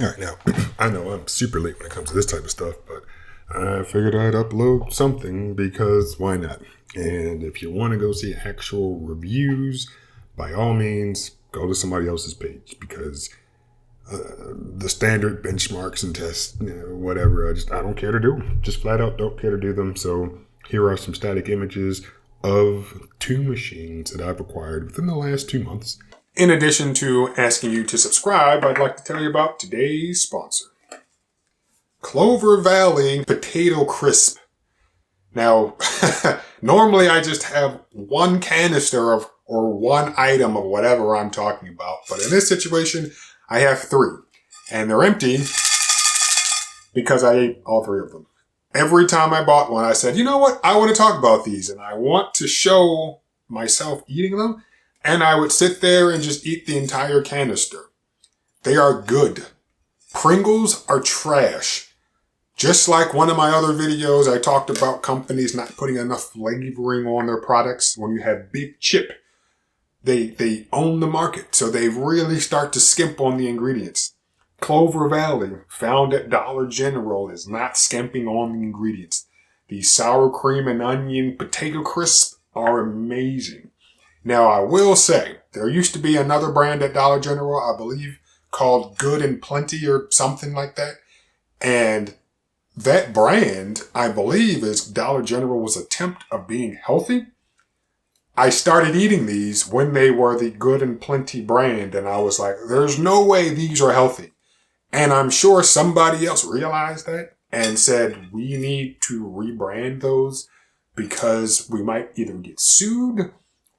All right, now, I know I'm super late when it comes to this type of stuff, but I figured I'd upload something because why not? And if you want to go see actual reviews, by all means, go to somebody else's page because the standard benchmarks and tests, whatever, I don't care to do them. Just flat out don't care to do them. So here are some static images of two machines that I've acquired within the last 2 months. In addition to asking you to subscribe, I'd like to tell you about today's sponsor, Clover Valley Potato Crisp. Now, normally I just have one canister of or one item of whatever I'm talking about, but in this situation, I have three, and they're empty because I ate all three of them. Every time I bought one, I said, you know what? I want to talk about these, and I want to show myself eating them. And I would sit there and just eat the entire canister. They are good. Pringles are trash. Just like one of my other videos, I talked about companies not putting enough flavoring on their products. When you have Big Chip, they own the market. So they really start to skimp on the ingredients. Clover Valley, found at Dollar General, is not skimping on the ingredients. These sour cream and onion potato crisps are amazing. Now, I will say, there used to be another brand at Dollar General, I believe, called Good and Plenty or something like that. And that brand, I believe, is Dollar General's attempt of being healthy. I started eating these when they were the Good and Plenty brand, and I was like, there's no way these are healthy. And I'm sure somebody else realized that and said, we need to rebrand those because we might either get sued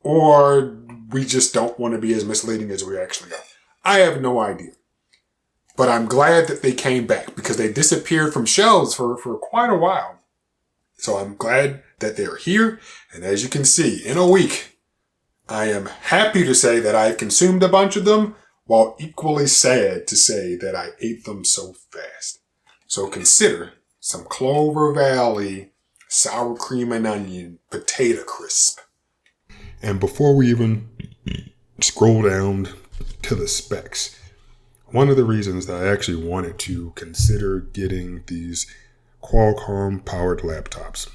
or we just don't want to be as misleading as we actually are. I have no idea. But I'm glad that they came back because they disappeared from shelves for quite a while. So I'm glad that they're here. And as you can see, in a week, I am happy to say that I've consumed a bunch of them, while equally sad to say that I ate them so fast. So consider some Clover Valley sour cream and onion potato crisp. And before we even scroll down to the specs, one of the reasons that I actually wanted to consider getting these Qualcomm powered laptops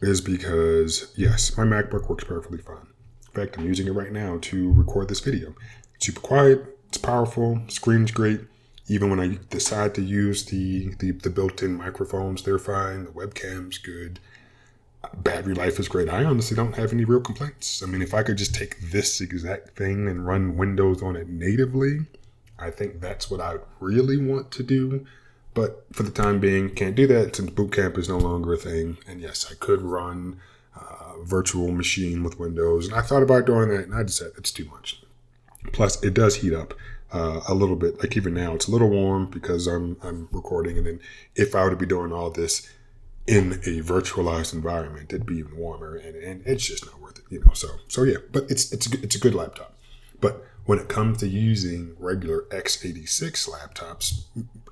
is because, yes, my MacBook works perfectly fine. In fact, I'm using it right now to record this video. It's super quiet, it's powerful, screen's great. Even when I decide to use the built-in microphones, they're fine. The webcam's good. Battery life is great. I honestly don't have any real complaints. I mean, if I could just take this exact thing and run Windows on it natively, I think that's what I really want to do. But for the time being, can't do that since boot camp is no longer a thing. And yes, I could run a virtual machine with Windows. And I thought about doing that, and I decided it's too much. Plus, it does heat up a little bit. Like even now, it's a little warm because I'm recording. And then if I were to be doing all this in a virtualized environment, it'd be even warmer, and it's just not worth it, So yeah, but it's a good laptop. But when it comes to using regular x86 laptops,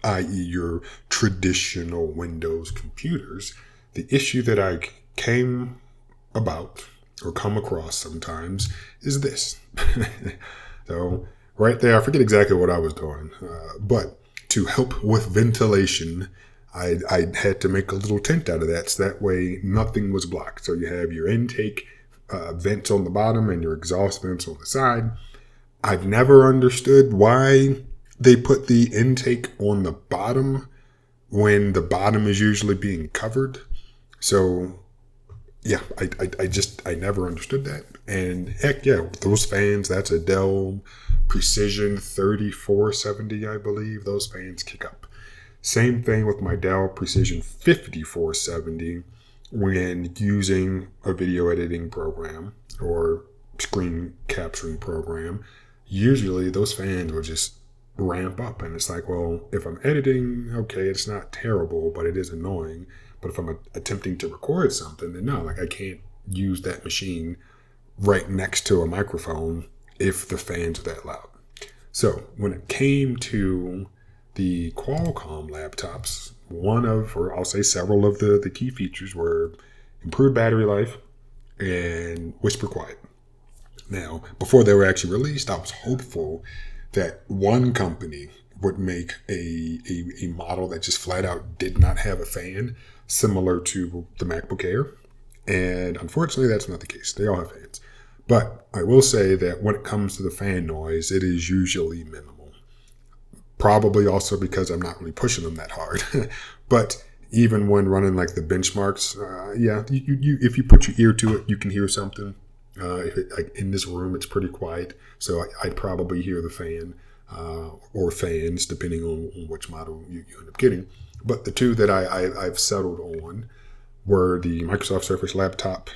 i.e., your traditional Windows computers, the issue that I came about or come across sometimes is this. So right there, I forget exactly what I was doing, but to help with ventilation, I had to make a little tent out of that, so that way nothing was blocked. So you have your intake vents on the bottom and your exhaust vents on the side. I've never understood why they put the intake on the bottom when the bottom is usually being covered. So yeah, I never understood that. And heck yeah, with those fans, that's a Dell Precision 3470, I believe. Those fans kick up. Same thing with my Dell Precision 5470 when using a video editing program or screen capturing program. Usually those fans will just ramp up, and it's like, well, if I'm editing, okay, it's not terrible, but it is annoying. But if I'm attempting to record something, then no, like I can't use that machine right next to a microphone if the fans are that loud. So when it came to the Qualcomm laptops, one of, or I'll say several of the key features were improved battery life and whisper quiet. Now, before they were actually released, I was hopeful that one company would make a model that just flat out did not have a fan, similar to the MacBook Air. And unfortunately, that's not the case. They all have fans. But I will say that when it comes to the fan noise, it is usually minimal. Probably also because I'm not really pushing them that hard. But even when running like the benchmarks, you if you put your ear to it, you can hear something. Like in this room, it's pretty quiet, so I'd probably hear the fan or fans, depending on which model you end up getting. But the two that I've settled on were the Microsoft Surface Laptop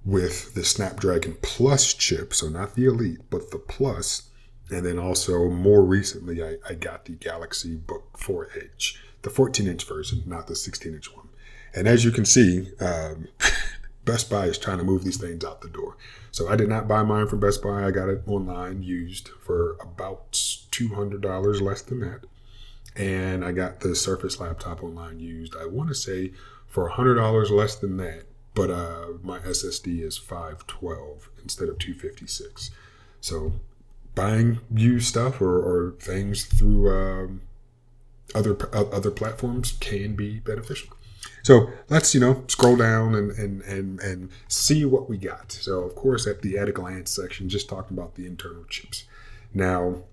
with the Snapdragon Plus chip, so not the Elite, but the Plus. And then also more recently, I got the Galaxy Book 4 Edge, the 14-inch version, not the 16-inch one. And as you can see, Best Buy is trying to move these things out the door. So I did not buy mine from Best Buy. I got it online used for about $200 less than that. And I got the Surface laptop online used, I want to say, for $100 less than that. But my SSD is 512 instead of 256. So buying used stuff or things through other platforms can be beneficial. So let's, scroll down and see what we got. So, of course, at the at a glance section, just talking about the internal chips. Now,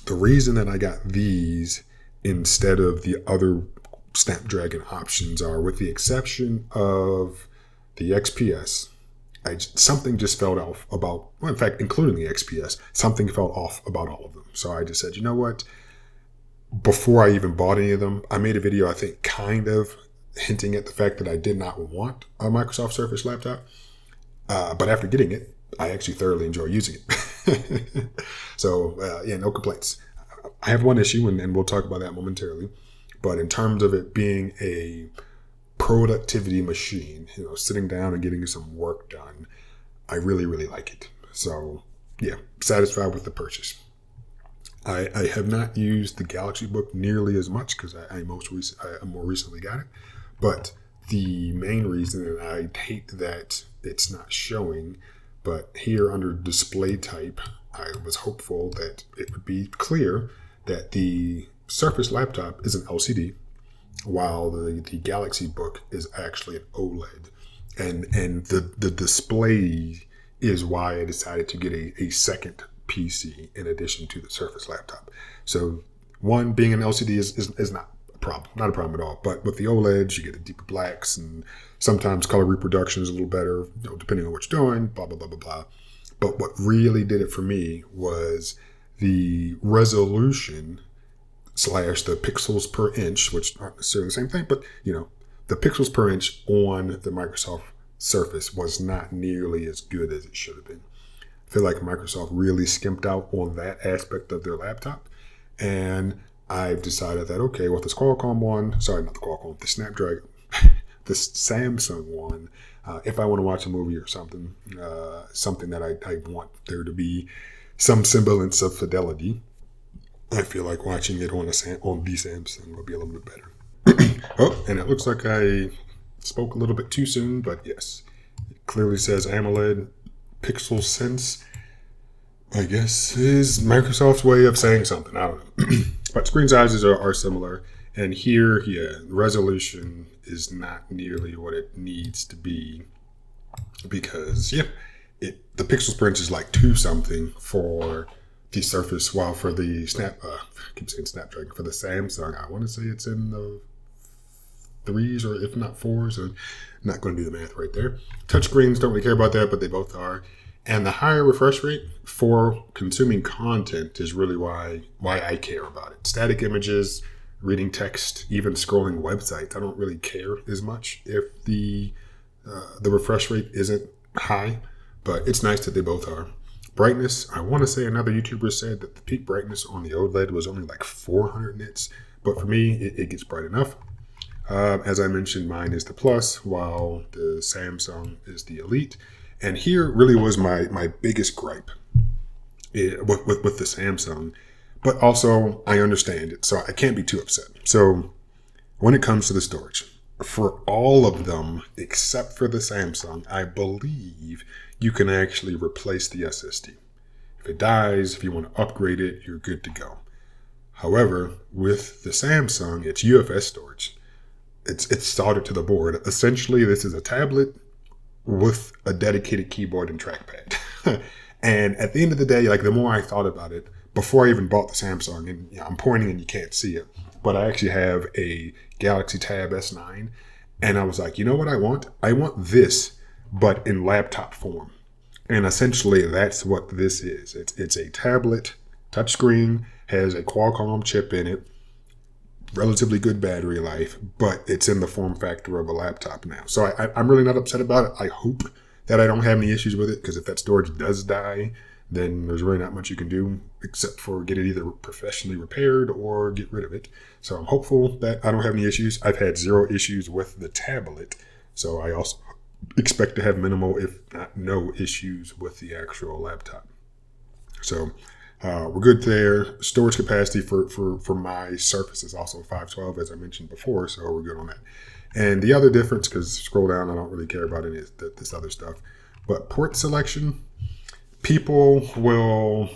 the reason that I got these instead of the other Snapdragon options are, with the exception of the XPS, something just felt off about, well, in fact, including the XPS, something felt off about all of them. So I just said, you know what? Before I even bought any of them, I made a video, I think, kind of hinting at the fact that I did not want a Microsoft Surface laptop. But after getting it, I actually thoroughly enjoy using it. So, no complaints. I have one issue, and we'll talk about that momentarily. But in terms of it being a productivity machine, sitting down and getting some work done, I really, really like it. So, satisfied with the purchase. I have not used the Galaxy Book nearly as much because I more recently got it. But the main reason, and I hate that it's not showing, but here under display type, I was hopeful that it would be clear that the Surface laptop is an LCD, while the Galaxy Book is actually an OLED. And the display is why I decided to get a second PC in addition to the Surface laptop. So one, being an LCD is not a problem at all. But with the OLEDs, you get the deeper blacks, and sometimes color reproduction is a little better, depending on what you're doing, blah, blah, blah, blah, blah. But what really did it for me was the resolution / the pixels per inch, which aren't necessarily the same thing, but, the pixels per inch on the Microsoft Surface was not nearly as good as it should have been. I feel like Microsoft really skimped out on that aspect of their laptop. And I've decided that, okay, with this Qualcomm one, the Snapdragon, the Samsung one, if I want to watch a movie or something that I want there to be some semblance of fidelity, I feel like watching it on the Samsung will be a little bit better. Oh, and it looks like I spoke a little bit too soon, but yes, it clearly says AMOLED Pixel Sense. I guess is Microsoft's way of saying something. I don't know. But screen sizes are similar. And here, resolution is not nearly what it needs to be. Because, the pixels per inch is like 2 something for the Surface, while for the Snapdragon, for the Samsung, I want to say it's in the 3s or if not 4s. So I'm not going to do the math right there. Touchscreens, don't really care about that, but they both are. And the higher refresh rate for consuming content is really why I care about it. Static images, reading text, even scrolling websites, I don't really care as much if the refresh rate isn't high, but it's nice that they both are. Brightness, I want to say another YouTuber said that the peak brightness on the OLED was only like 400 nits, but for me, it gets bright enough. As I mentioned, mine is the Plus, while the Samsung is the Elite. And here really was my biggest gripe with the Samsung. But also, I understand it, so I can't be too upset. So when it comes to the storage, for all of them, except for the Samsung, I believe you can actually replace the SSD. If it dies, if you want to upgrade it, you're good to go. However, with the Samsung, it's UFS storage. It's soldered to the board. Essentially, this is a tablet with a dedicated keyboard and trackpad. And at the end of the day, like the more I thought about it, before I even bought the Samsung, and I'm pointing and you can't see it, but I actually have a Galaxy Tab S9, and I was like, you know what I want? I want this, but in laptop form. And essentially, that's what this is. It's a tablet, touchscreen, has a Qualcomm chip in it, relatively good battery life, but it's in the form factor of a laptop now. So I'm really not upset about it. I hope that I don't have any issues with it, because if that storage does die, then there's really not much you can do except for get it either professionally repaired or get rid of it. So I'm hopeful that I don't have any issues. I've had zero issues with the tablet, so I also expect to have minimal, if not no, issues with the actual laptop. So we're good there. Storage capacity for my Surface is also 512, as I mentioned before, so we're good on that. And the other difference, because scroll down, I don't really care about any of this other stuff, but port selection, people will,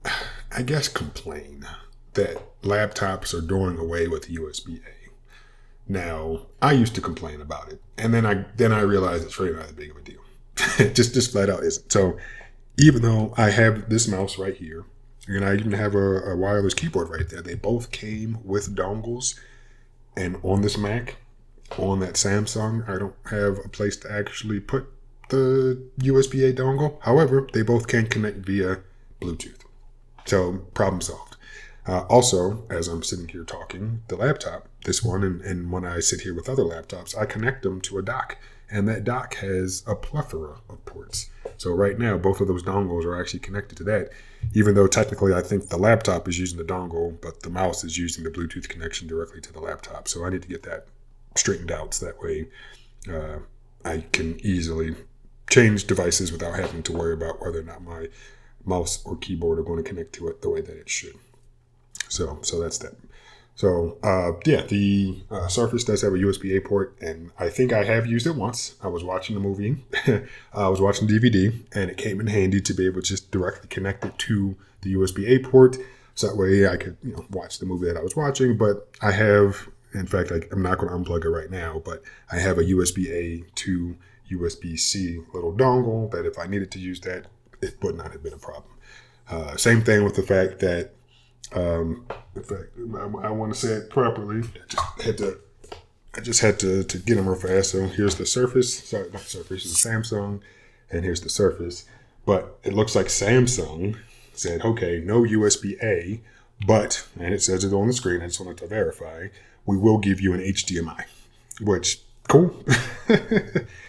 I guess, complain that laptops are doing away with USB-A. Now, I used to complain about it, and then I realized it's really not that big of a deal. just flat out isn't. So even though I have this mouse right here, and I even have a wireless keyboard right there, they both came with dongles. And on this Mac, on that Samsung, I don't have a place to actually put the USB-A dongle. However, they both can connect via Bluetooth. So problem solved. Also, as I'm sitting here talking, the laptop, this one, and when I sit here with other laptops, I connect them to a dock. And that dock has a plethora of ports. So right now, both of those dongles are actually connected to that, even though technically I think the laptop is using the dongle, but the mouse is using the Bluetooth connection directly to the laptop. So I need to get that straightened out, so that way I can easily change devices without having to worry about whether or not my mouse or keyboard are going to connect to it the way that it should. So that's that. So, the Surface does have a USB-A port, and I think I have used it once. I was watching a movie, I was watching DVD, and it came in handy to be able to just directly connect it to the USB-A port, so that way I could watch the movie that I was watching. But I have, in fact, I'm not going to unplug it right now, but I have a USB-A to USB-C little dongle that if I needed to use that, it would not have been a problem. Same thing with the fact that in fact, I want to say it properly. I just had to get them real fast. So here's the Surface. Sorry, not Surface. It's the Samsung, and here's the Surface. But it looks like Samsung said, okay, no USB-A, but, and it says it on the screen, I just wanted to verify, we will give you an HDMI, which, cool.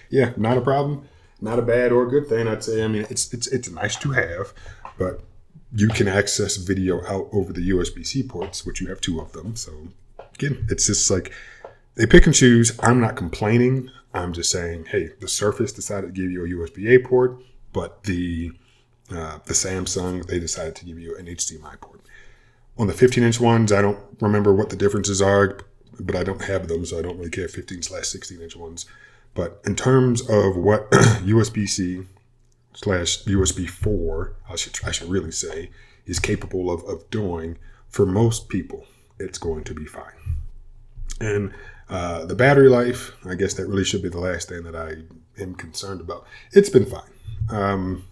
Yeah, not a problem. Not a bad or a good thing, I'd say. I mean, it's nice to have, but you can access video out over the USB-C ports, which you have two of them. So again, it's just like they pick and choose. I'm not complaining. I'm just saying, hey, the Surface decided to give you a USB-A port, but the Samsung, they decided to give you an HDMI port. On the 15-inch ones, I don't remember what the differences are, but I don't have them, so I don't really care 15/16-inch ones. But in terms of what USB-C / USB 4, I should really say, is capable of doing, for most people, it's going to be fine. And the battery life, I guess that really should be the last thing that I am concerned about. It's been fine.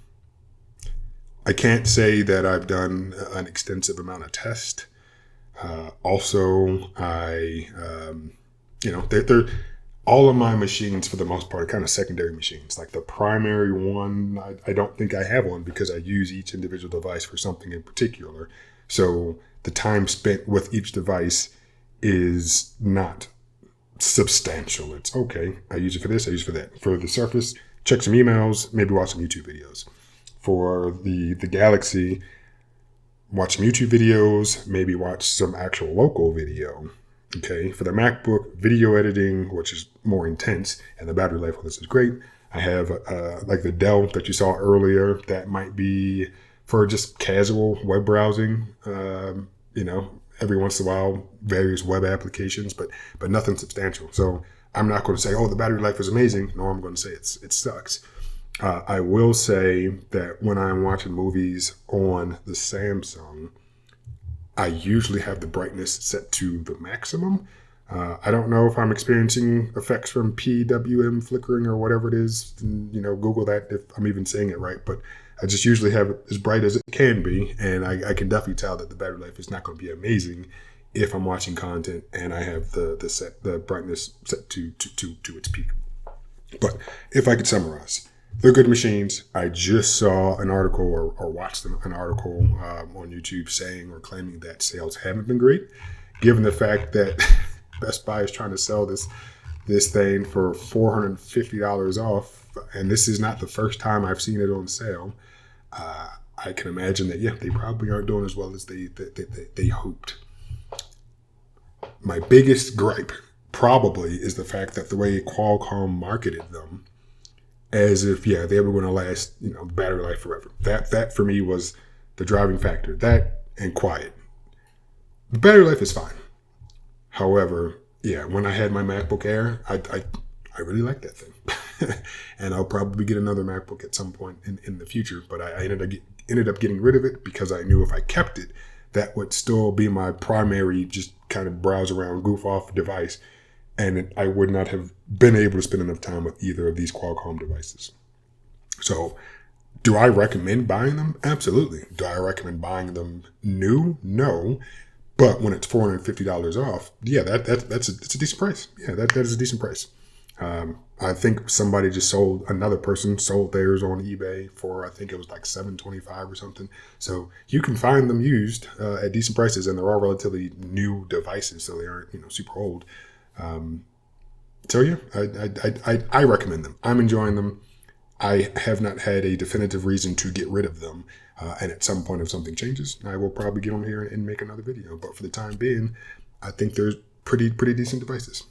I can't say that I've done an extensive amount of tests. Also, all of my machines, for the most part, are kind of secondary machines. Like the primary one, I don't think I have one because I use each individual device for something in particular. So the time spent with each device is not substantial. It's okay, I use it for this, I use it for that. For the Surface, check some emails, maybe watch some YouTube videos. For the Galaxy, watch some YouTube videos, maybe watch some actual local video. Okay, for the MacBook, video editing, which is more intense, and the battery life on this is great. I have like the Dell that you saw earlier. That might be for just casual web browsing. Every once in a while, various web applications, but nothing substantial. So I'm not going to say, oh, the battery life is amazing. No, I'm going to say it sucks. I will say that when I'm watching movies on the Samsung, I usually have the brightness set to the maximum. I don't know if I'm experiencing effects from PWM flickering or whatever it is. Google that if I'm even saying it right. But I just usually have it as bright as it can be, and I can definitely tell that the battery life is not going to be amazing if I'm watching content and I have the brightness set to its peak. But if I could summarize, they're good machines. I just saw an article or watched an article on YouTube saying or claiming that sales haven't been great, given the fact that Best Buy is trying to sell this thing for $450 off, and this is not the first time I've seen it on sale. I can imagine that, they probably aren't doing as well as they hoped. My biggest gripe probably is the fact that the way Qualcomm marketed them, as if, they were going to last, battery life forever. That for me was the driving factor. That and quiet. The battery life is fine. However, when I had my MacBook Air, I really like that thing. And I'll probably get another MacBook at some point in the future. But I ended up getting rid of it because I knew if I kept it, that would still be my primary just kind of browse around, goof off device. And I would not have been able to spend enough time with either of these Qualcomm devices. So do I recommend buying them? Absolutely. Do I recommend buying them new? No. But when it's $450 off, that's a decent price. That is a decent price. I think somebody just another person sold theirs on eBay for, I think it was like $725 or something. So you can find them used at decent prices, and they're all relatively new devices, so they aren't super old. I recommend them. I'm enjoying them. I have not had a definitive reason to get rid of them. And at some point, if something changes, I will probably get on here and make another video. But for the time being, I think they're pretty decent devices.